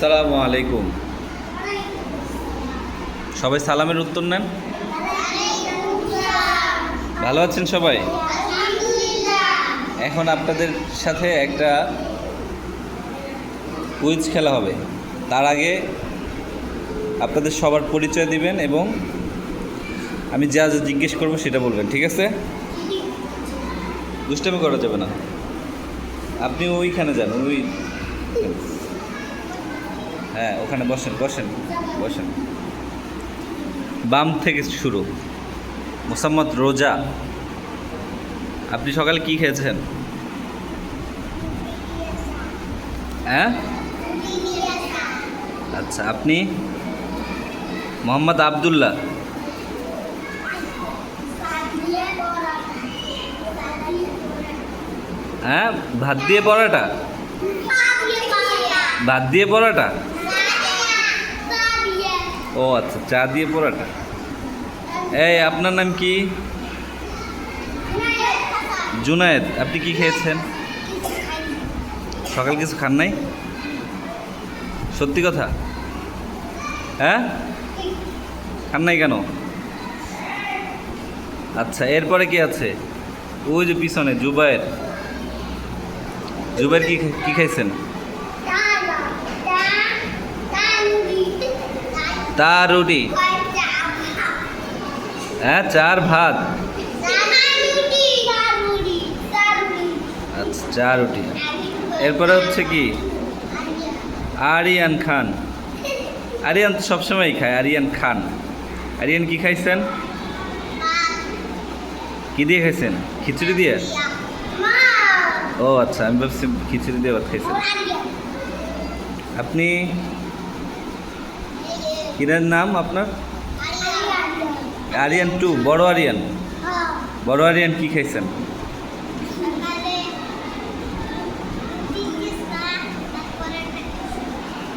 আসসালামু আলাইকুম। সবাই সালামের উত্তর নেন। ভালো আছেন সবাই? এখন আপনাদের সাথে একটা কুইজ খেলা হবে। তার আগে আপনাদের সবার পরিচয় দিবেন এবং আমি যা যা জিজ্ঞেস করবো সেটা বলবেন, ঠিক আছে? দুষ্টামি করা যাবে না। আপনি ওইখানে যান, হ্যাঁ ওখানে বসেন বসেন বসেন। বাম থেকে শুরু। মোসাম্মদ রোজা, আপনি সকালে কি খেয়েছেন? হ্যাঁ আচ্ছা, আপনি? মোহাম্মদ আবদুল্লাহ, হ্যাঁ ভাত দিয়ে পরোটা? ভাত দিয়ে পরোটা? ও আচ্ছা, চা দিয়ে পরোটা। এই আপনার নাম কি? জুনায়েদ, আপনি কি খেয়েছেন? সকাল কিছু খান নাই? সত্যি কথা? হ্যাঁ খান নাই কেন? আচ্ছা, এরপরে কি আছে? ওই যে পিছনে জুবায়ের, জুবায়ের কি খাইছেন? তা রুটি? হ্যাঁ চার ভাত। আচ্ছা চা রুটি। এরপরে হচ্ছে কি? আরিয়ান খান। আরিয়ান তো সবসময়ই খায়। আরিয়ান খান। আরিয়ান কি খাইছেন? কি দিয়ে খাইছেন? খিচুড়ি দিয়ে? ও আচ্ছা, আমি ভাবছি খিচুড়ি দিয়ে ভাত খাইছেন। আপনি কিনার নাম আপনার? আরিয়ান টু, বড় আরিয়ান। বড় আরিয়ান কি খাইছেন?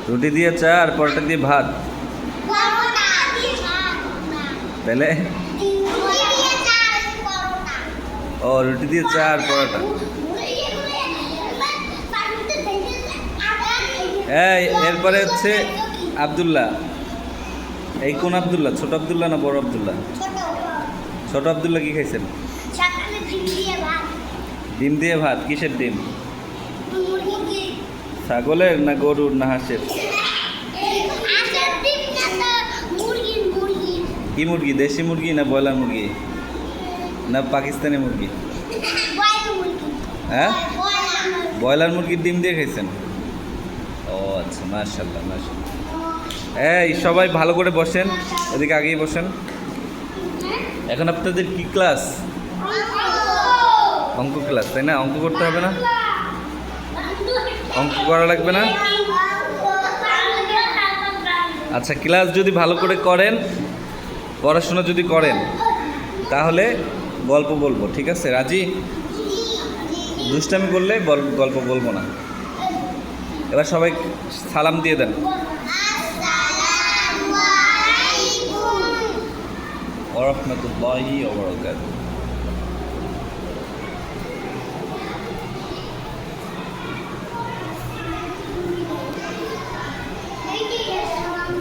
রুটি দিয়ে চা আর পরোটা দিয়ে ভাত। তাহলে ও রুটি দিয়ে চা আর পরোটা। এই এরপরে হচ্ছে আবদুল্লাহ। এই কোন আবদুল্লাহ? ছোট আবদুল্লাহ না বড় আবদুল্লাহ? ছোট আবদুল্লাহ কি খাইছেন? ডিম দিয়ে ভাত। কিসের ডিম? ছাগলের না গরুর না হাঁসের? কি মুরগি? দেশি মুরগি না ব্রয়লার মুরগি না পাকিস্তানি মুরগি? হ্যাঁ ব্রয়লার মুরগির ডিম দিয়ে খাইছেন? ও আচ্ছা, মাশাআল্লাহ মাশাআল্লাহ। এই সবাই ভালো করে বসেন, এদিকে আগেই বসেন। এখন আপনাদের কি ক্লাস? অঙ্ক ক্লাস, তাই না? অঙ্ক করতে হবে না? অঙ্ক করা লাগবে না? আচ্ছা, ক্লাস যদি ভালো করে করেন, পড়াশোনা যদি করেন, তাহলে গল্প বলবো, ঠিক আছে? রাজি? দুষ্টামি করলে গল্প বলবো না। এবার সবাই সালাম দিয়ে দেন। ওয়া রাহমাতুল্লাহি ওয়া বারাকাতুহু।